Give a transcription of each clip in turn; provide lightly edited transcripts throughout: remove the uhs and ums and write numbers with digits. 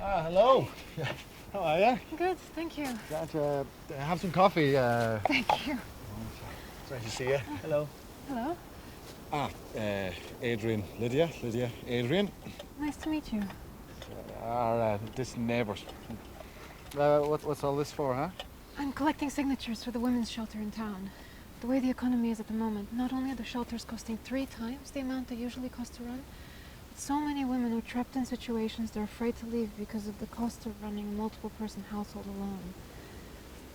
Hello. How are you? Good, thank you. Glad to have some coffee. Thank you. It's nice to see you. Hello. Hello. Ah, Adrian, Lydia, Adrian. Nice to meet you. Our distant neighbours. What's all this for, huh? I'm collecting signatures for the women's shelter in town. The way the economy is at the moment, not only are the shelters costing 3 times the amount they usually cost to run, but so many women are trapped in situations they're afraid to leave because of the cost of running a multiple-person household alone.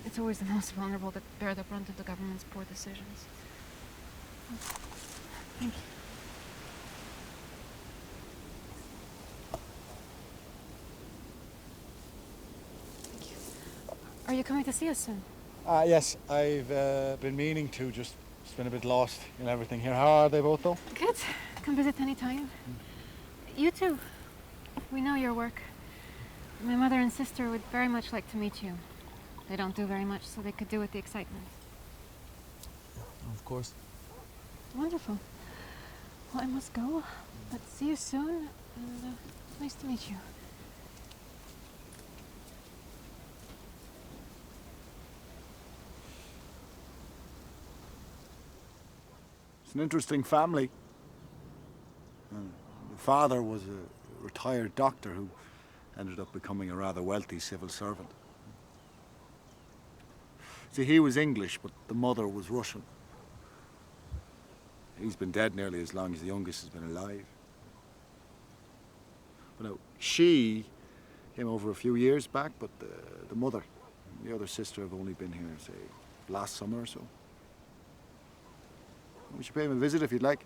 It's always the most vulnerable that bear the brunt of the government's poor decisions. Oh, thank you. Thank you. Are you coming to see us soon? Yes, I've been meaning to, just been a bit lost in everything here. How are they both, though? Good. Come visit anytime. You too. We know your work. My mother and sister would very much like to meet you. They don't do very much, so they could do with the excitement. Of course. Wonderful. Well, I must go, but see you soon, and nice to meet you. It's an interesting family. The father was a retired doctor who ended up becoming a rather wealthy civil servant. See, he was English, but the mother was Russian. He's been dead nearly as long as the youngest has been alive. But now, she came over a few years back, but the mother and the other sister have only been here, say, last summer or so. We should pay him a visit if you'd like.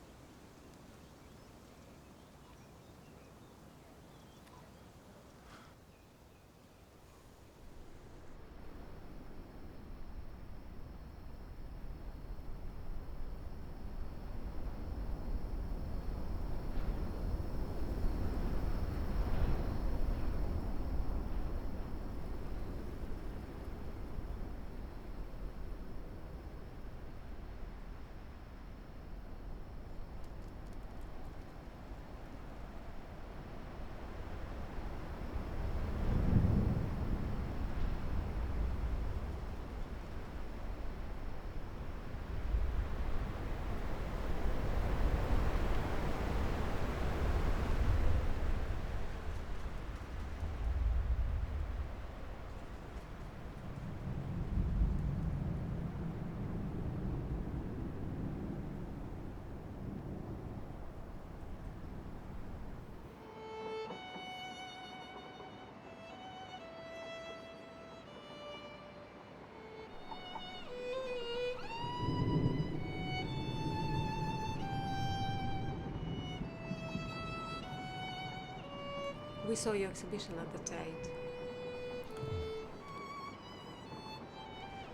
We saw your exhibition at the Tate.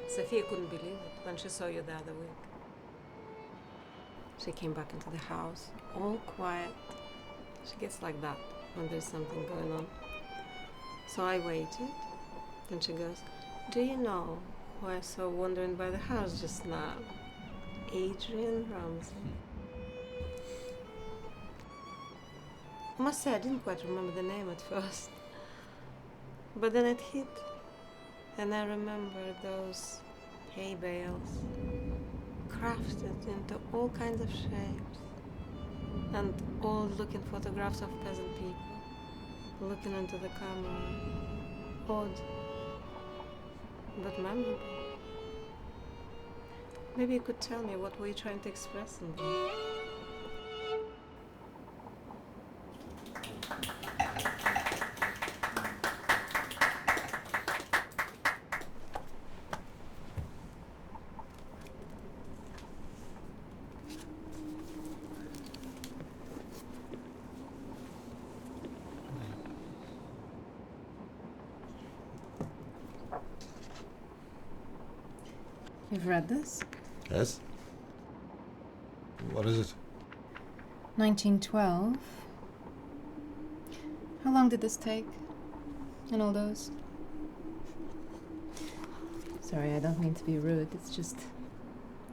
Sophia couldn't believe it when she saw you the other week. She came back into the house, all quiet. She gets like that when there's something going on. So I waited. Then she goes, "Do you know who I saw wandering by the house just now? Adrian Ramsey." I must say I didn't quite remember the name at first. But then it hit. And I remember those hay bales, crafted into all kinds of shapes. And old-looking photographs of peasant people, looking into the camera. Odd, but memorable. Maybe you could tell me what were you trying to express in them? You've read this? Yes. What is it? 1912. How long did this take? And all those? Sorry, I don't mean to be rude. It's just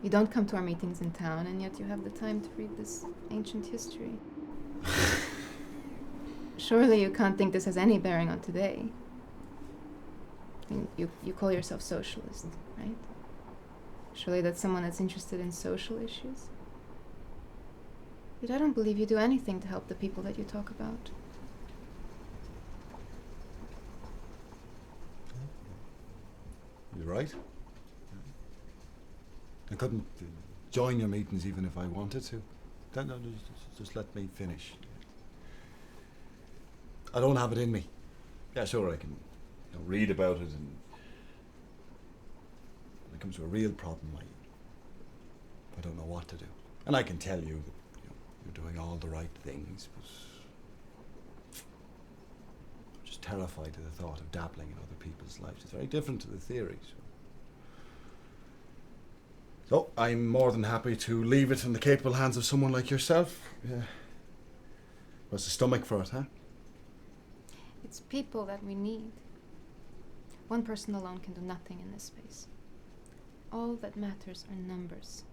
you don't come to our meetings in town, and yet you have the time to read this ancient history. Surely you can't think this has any bearing on today. I mean, you call yourself socialist, right? Surely that's someone that's interested in social issues. But I don't believe you do anything to help the people that you talk about. You're right. I couldn't join your meetings even if I wanted to. No, just let me finish. I don't have it in me. Yeah, sure, I can read about it, and when it comes to a real problem, I don't know what to do. And I can tell you that you're doing all the right things, but I'm just terrified at the thought of dabbling in other people's lives. It's very different to the theories. So I'm more than happy to leave it in the capable hands of someone like yourself. Yeah. What's the stomach for it, huh? It's people that we need. One person alone can do nothing in this space. All that matters are numbers.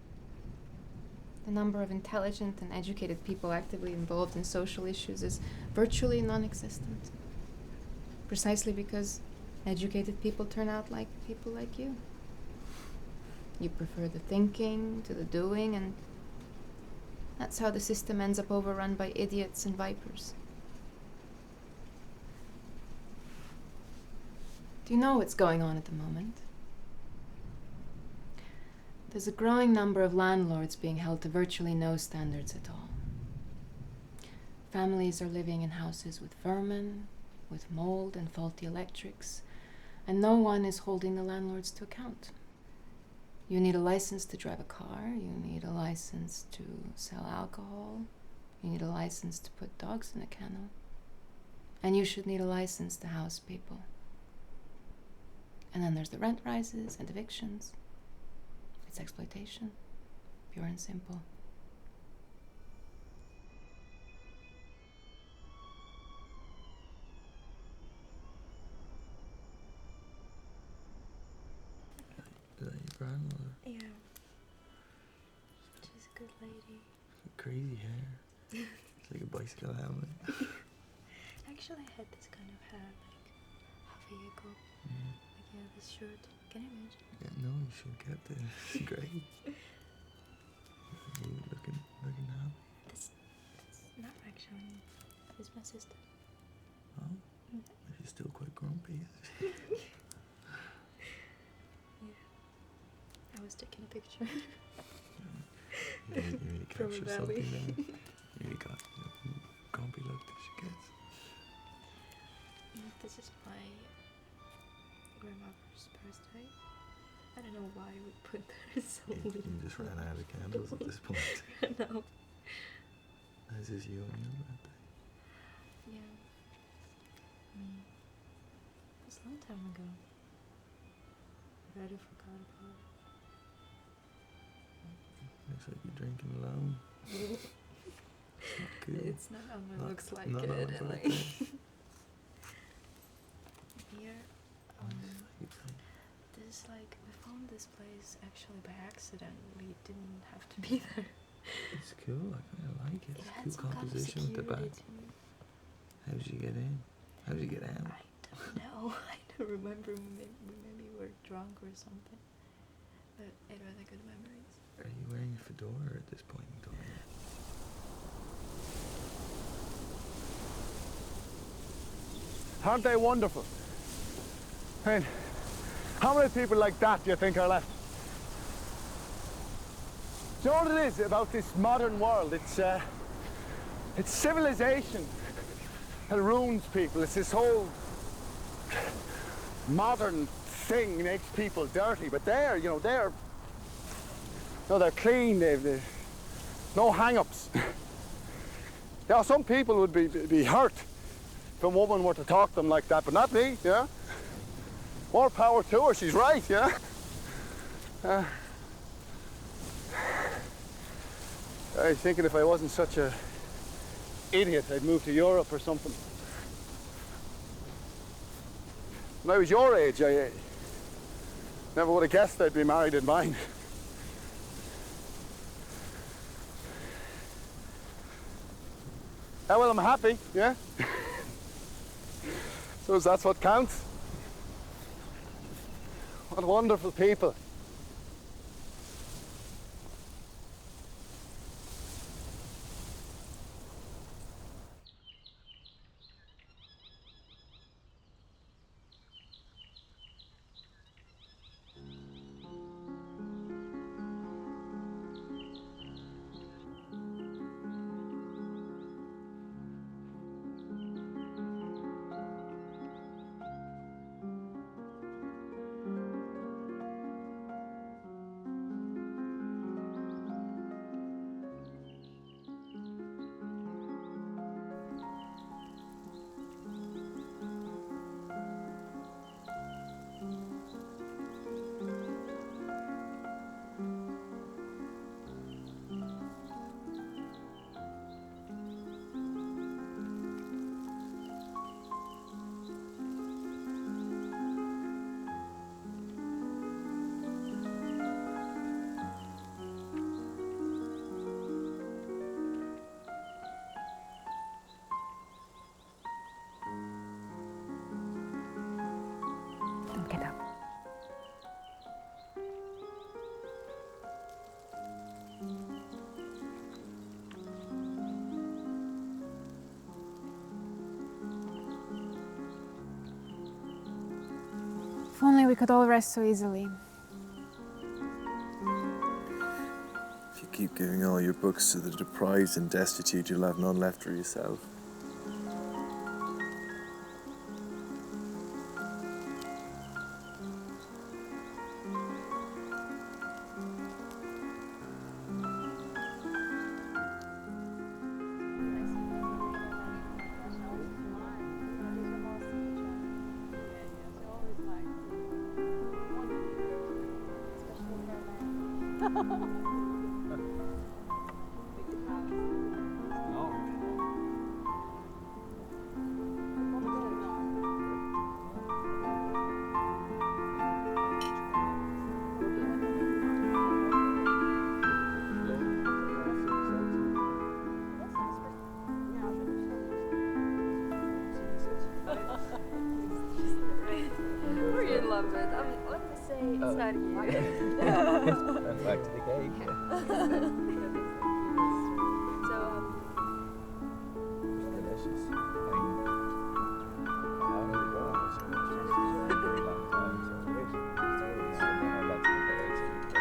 The number of intelligent and educated people actively involved in social issues is virtually non-existent. Precisely because educated people turn out like people like you. You prefer the thinking to the doing, and that's how the system ends up overrun by idiots and vipers. Do you know what's going on at the moment? There's a growing number of landlords being held to virtually no standards at all. Families are living in houses with vermin, with mold and faulty electrics, and no one is holding the landlords to account. You need a license to drive a car, you need a license to sell alcohol, you need a license to put dogs in a kennel, and you should need a license to house people. And then there's the rent rises and evictions. It's exploitation, pure and simple. Is that your grandmother? Yeah. She's a good lady. Crazy hair. It's like a bicycle helmet. Actually, I had this kind of hair like half a year ago. Yeah. Like, yeah, this shirt. Can you imagine? Yeah, no, you should get this. It's great. You looking happy? That's not actually. It's my sister. Oh? Yeah. She's still quite grumpy. I was taking a picture. You really From capture a something valley. there. You really got grumpy look that she gets. This is my grandmother's birthday. I don't know why we put that so You just ran out of candles at this point. No. This is you on your birthday. Yeah. It's a long time ago. I already forgot about it. Looks like you're drinking alone. Not cool. It's not how it looks like not it. on a And like birthday. here, It's like, this is like we found this place actually by accident. We didn't have to be there. it's cool. I kind of like it. It It's had cool some kind of composition with the security back. too. How did you get in? How did you get out? I don't know. I don't remember. Maybe we were drunk or something. But it was a good memories. Are you wearing a fedora at this point in time? Aren't they wonderful? I mean, how many people like that do you think are left? Do you know what it is about this modern world? It's civilization that ruins people. It's this whole modern thing makes people dirty, but they're clean. They've no hang-ups. Yeah, some people would be hurt if a woman were to talk to them like that, but not me. Yeah. More power to her. She's right. Yeah. I was thinking if I wasn't such a idiot, I'd move to Europe or something. When I was your age, I never would have guessed I'd be married in mine. Yeah, well, I'm happy, yeah? So that's what counts. What wonderful people. Don't get up. If only we could all rest so easily. If you keep giving all your books to the deprived and destitute, you'll have none left for yourself. We're in love with it. Let me say it's not you. And back to the cake. So, Delicious. I haven't gone on this for a very long time, so it's a lot to compare it to.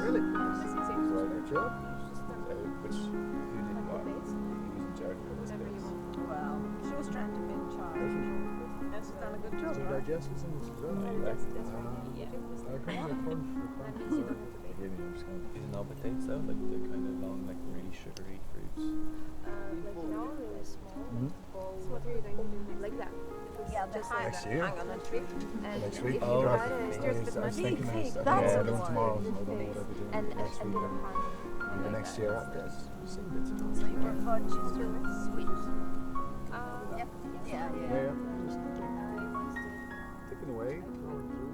Really? Right at job? Which who didn't want? He was in charge of this place. Well, she was trying to be in charge. And she's done a good job, Did you right? digest with some of this as well? that's really, yeah. I couldn't get fun for fun. Forgive me, I'm just going. These noble dates though, like the kind of long, like really sugary fruits. Like now, really small bowl. So what are you going to do next? Like that. Yeah, Just hang, Next year? hang on a tree. And Next if week? you Oh, try right. to steer with I was my thinking feet, next. that's Yeah, a doing one. tomorrow. So I don't know what I'll be doing and next a week. bit of honey. And the next year after. Yes, we'll see bits of So you prefer cheese to sweet? Yeah. Yeah, yeah. Just ticking away. Going through.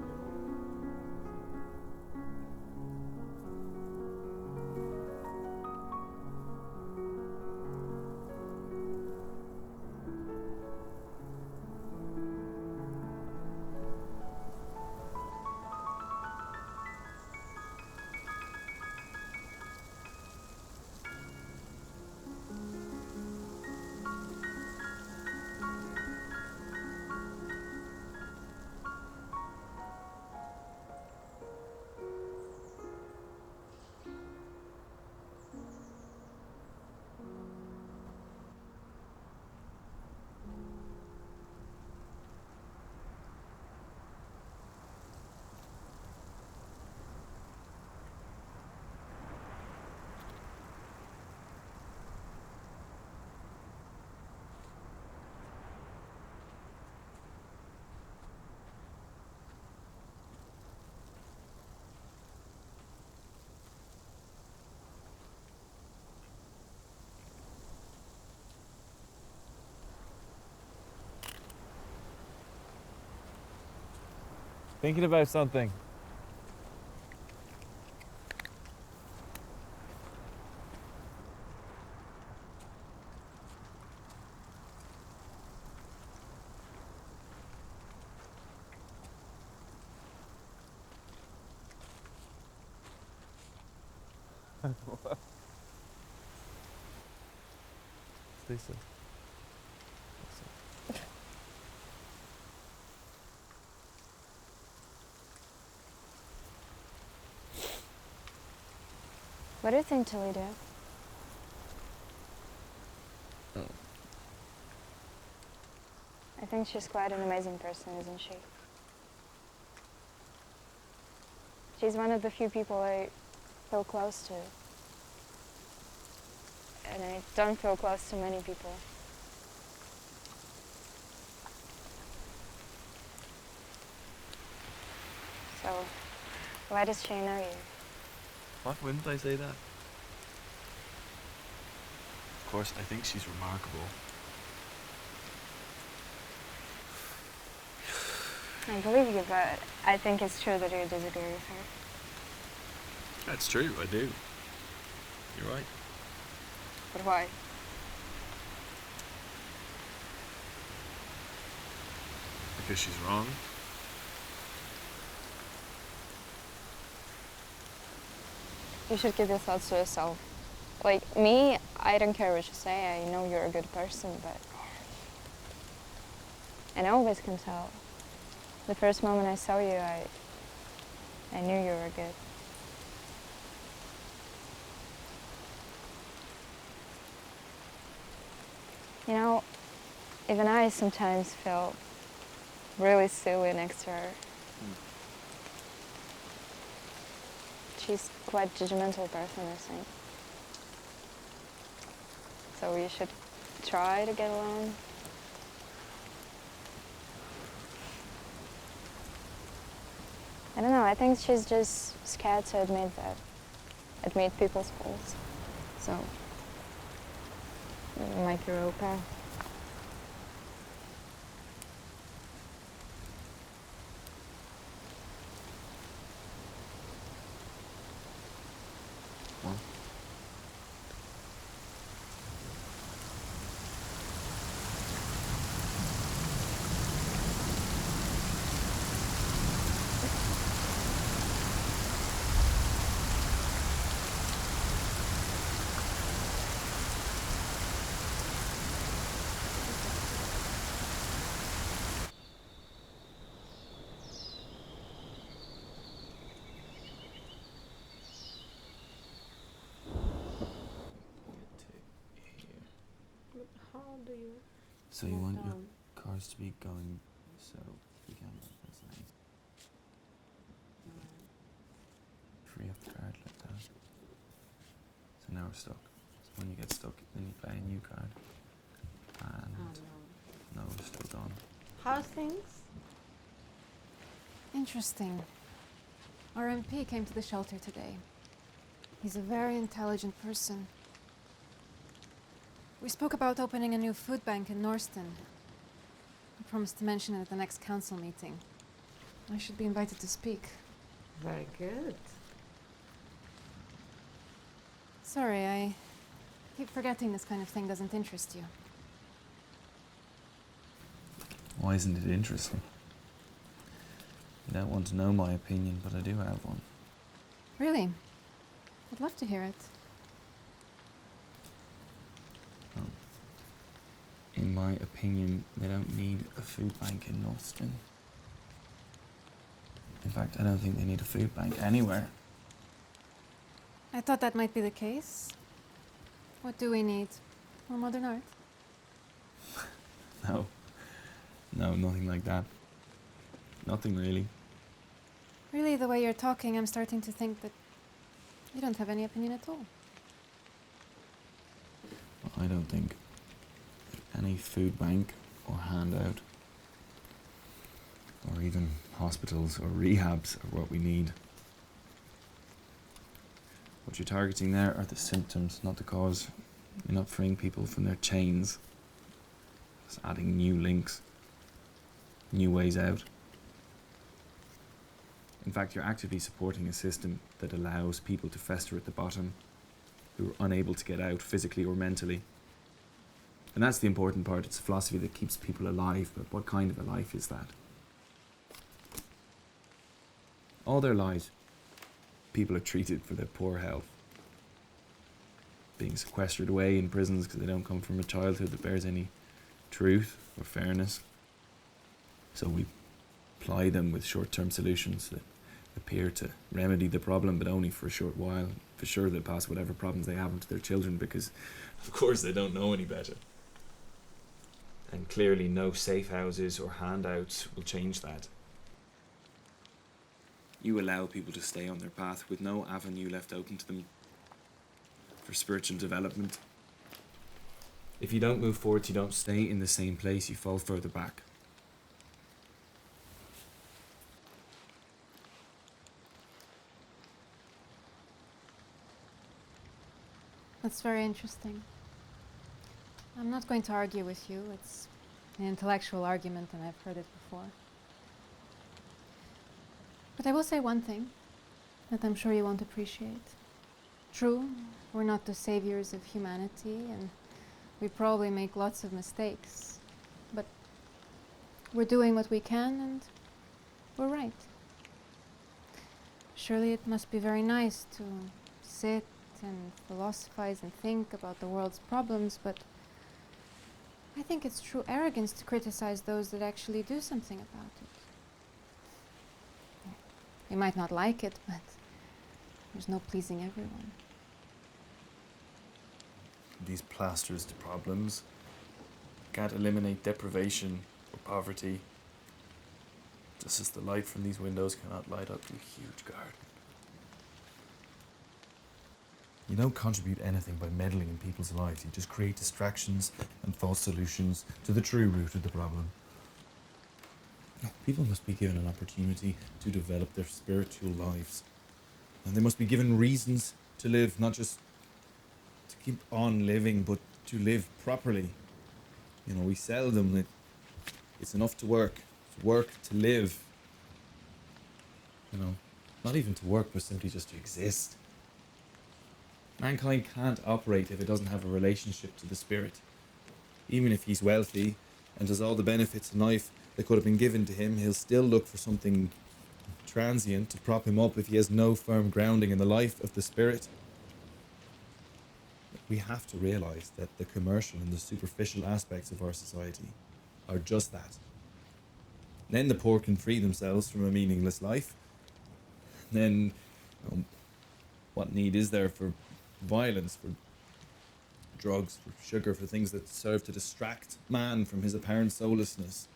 Thinking about something. Stay still. What do you think, Toledo? Oh. I think she's quite an amazing person, isn't she? She's one of the few people I feel close to. And I don't feel close to many people. So, why does she know you? What? Wouldn't I say that? Of course, I think she's remarkable. I believe you, but I think it's true that you disagree with her. That's true, I do. You're right. But why? Because she's wrong. You should keep your thoughts to yourself. Like me, I don't care what you say. I know you're a good person, but and I always can tell. The first moment I saw you, I knew you were good. You know, even I sometimes feel really silly next to her. She's quite a judgmental person, I think. So you should try to get along. I don't know, I think she's just scared to admit people's faults. So, make her okay. What? But how do you? So you want your cars to be going so you can that's nice. Free up the card like that. So now we're stuck. So when you get stuck, then you buy a new card. And no, we're still done. How's things? Interesting. Our MP came to the shelter today. He's a very intelligent person. We spoke about opening a new food bank in Norston. I promised to mention it at the next council meeting. I should be invited to speak. Very good. Sorry, I keep forgetting this kind of thing doesn't interest you. Why isn't it interesting? You don't want to know my opinion, but I do have one. Really? I'd love to hear it. In my opinion, they don't need a food bank in Norston. In fact, I don't think they need a food bank anywhere. I thought that might be the case. What do we need? More modern art? No. No, nothing like that. Nothing really. Really, the way you're talking, I'm starting to think that you don't have any opinion at all. Well, I don't think any food bank or handout or even hospitals or rehabs are what we need. What you're targeting there are the symptoms, not the cause. You're not freeing people from their chains. Just adding new links, new ways out. In fact, you're actively supporting a system that allows people to fester at the bottom who are unable to get out physically or mentally. And that's the important part. It's a philosophy that keeps people alive, but what kind of a life is that? All their lives, people are treated for their poor health. being sequestered away in prisons because they don't come from a childhood that bears any truth or fairness. So we ply them with short-term solutions that appear to remedy the problem, but only for a short while. For sure they'll pass whatever problems they have onto their children because, of course, they don't know any better. And clearly no safe houses or handouts will change that. You allow people to stay on their path with no avenue left open to them for spiritual development. If you don't move forward, you don't stay in the same place, you fall further back. That's very interesting. I'm not going to argue with you. It's an intellectual argument and I've heard it before. But I will say one thing that I'm sure you won't appreciate. True, we're not the saviors of humanity and we probably make lots of mistakes. But we're doing what we can and we're right. Surely it must be very nice to sit and philosophize and think about the world's problems, but I think it's true arrogance to criticize those that actually do something about it. You might not like it, but there's no pleasing everyone. These plasters to problems can't eliminate deprivation or poverty, just as the light from these windows cannot light up the huge garden. You don't contribute anything by meddling in people's lives. You just create distractions and false solutions to the true root of the problem. People must be given an opportunity to develop their spiritual lives. And they must be given reasons to live, not just to keep on living, but to live properly. You know, we seldom, it's enough to work to live. You know, not even to work, but simply just to exist. Mankind can't operate if it doesn't have a relationship to the spirit. Even if he's wealthy and does all the benefits in life that could have been given to him, he'll still look for something transient to prop him up if he has no firm grounding in the life of the spirit. We have to realize that the commercial and the superficial aspects of our society are just that. Then the poor can free themselves from a meaningless life. Then, what need is there for violence, for drugs, for sugar, for things that serve to distract man from his apparent soullessness?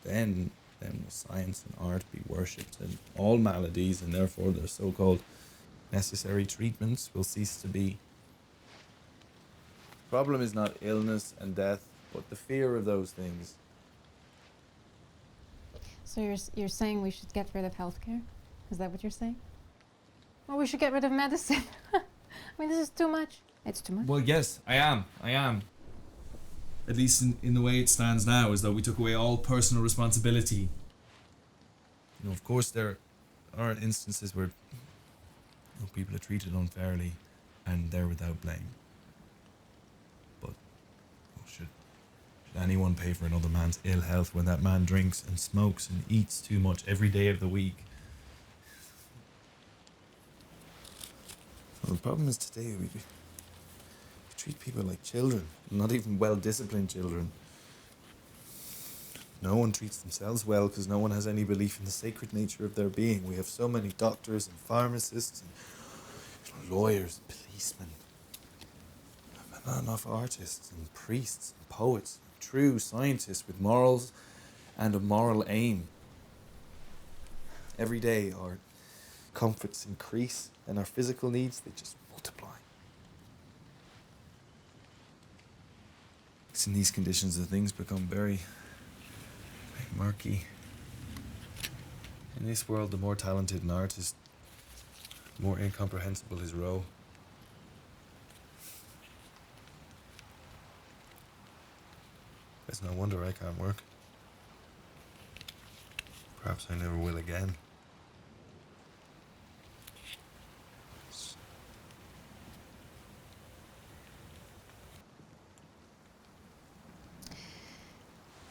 Then will science and art be worshipped, and all maladies, and therefore their so-called necessary treatments, will cease to be. The problem is not illness and death, but the fear of those things. So you're saying we should get rid of healthcare? Is that what you're saying? Or we should get rid of medicine? I mean, this is too much. It's too much. Well, yes, I am. At least in the way it stands now, as though we took away all personal responsibility. You know, of course, there are instances where people are treated unfairly and they're without blame. But should anyone pay for another man's ill health when that man drinks and smokes and eats too much every day of the week? Well, the problem is today we treat people like children, not even well-disciplined children. No one treats themselves well because no one has any belief in the sacred nature of their being. We have so many doctors and pharmacists and lawyers and policemen. But not enough artists and priests and poets, and true scientists with morals and a moral aim. Every day our comforts increase and our physical needs, they just multiply. It's in these conditions that things become very murky. In this world, the more talented an artist, the more incomprehensible his role. It's no wonder I can't work. Perhaps I never will again.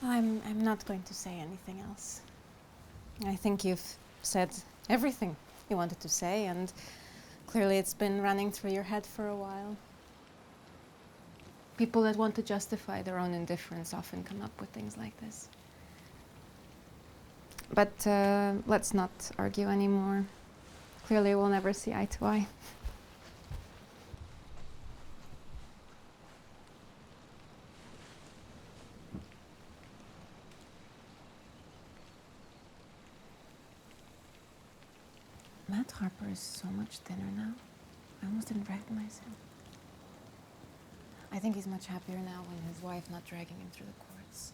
I'm not going to say anything else. I think you've said everything you wanted to say, and Clearly it's been running through your head for a while. People that want to justify their own indifference often come up with things like this. But let's not argue anymore. Clearly we'll never see eye to eye. Matt Harper is so much thinner now. I almost didn't recognize him. I think he's much happier now when his wife not dragging him through the courts.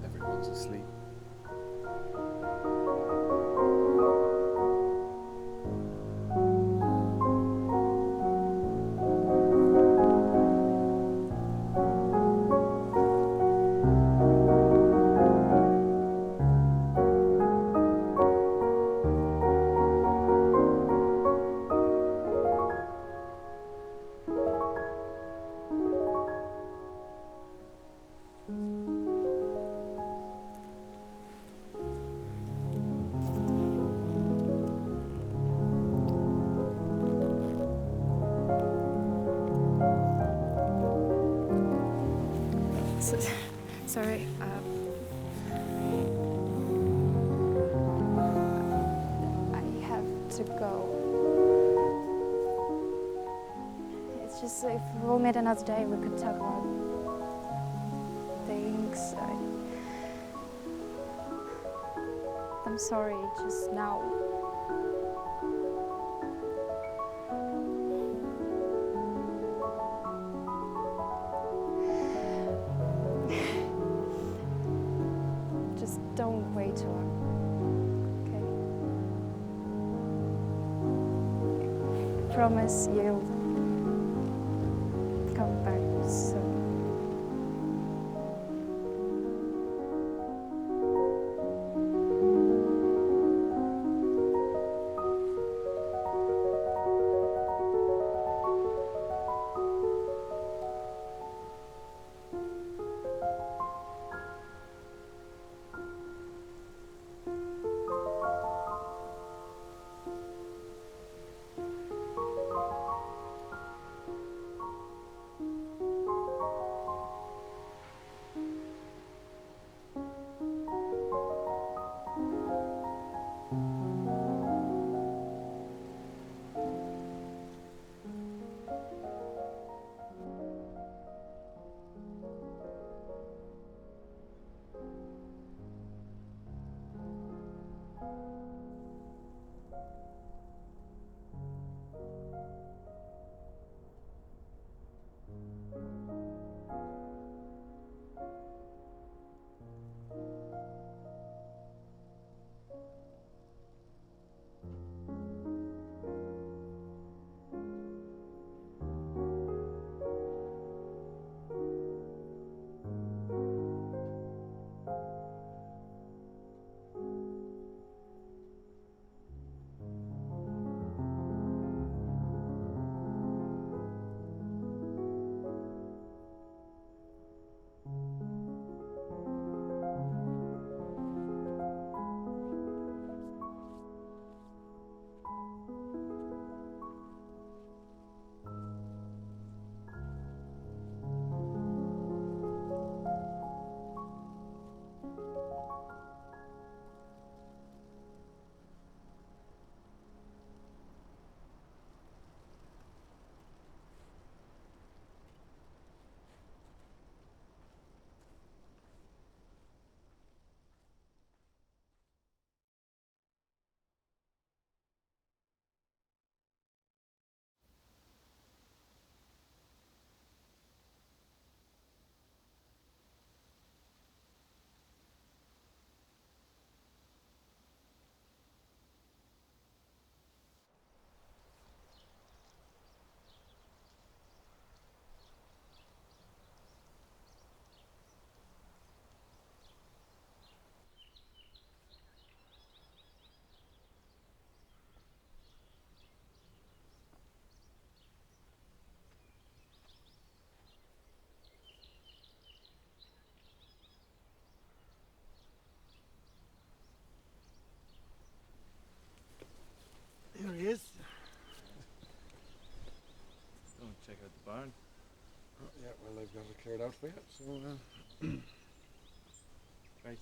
Everyone's asleep. Sorry. I have to go. It's just if we'll meet another day, we could talk about things. I'm sorry, just now. Just don't wait too long, okay? I promise you'll come back soon. got it cleared out for you. So, Right.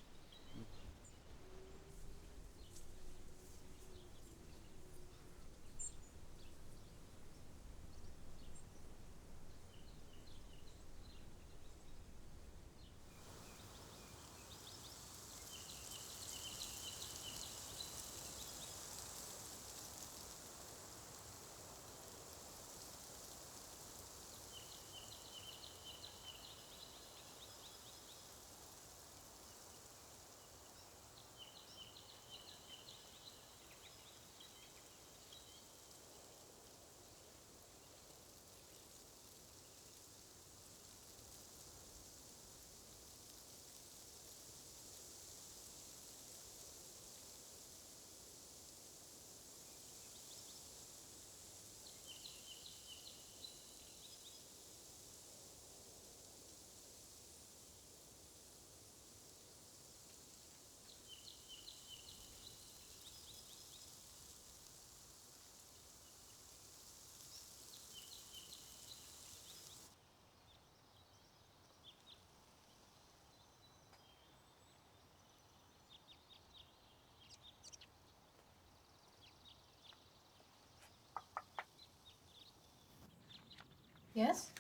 Yes?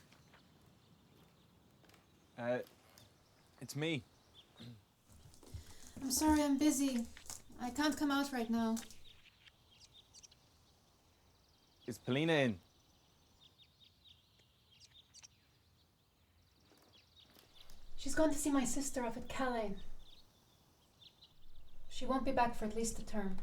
It's me. I'm sorry, I'm busy. I can't come out right now. Is Polina in? She's gone to see my sister off at Calais. She won't be back for at least a term.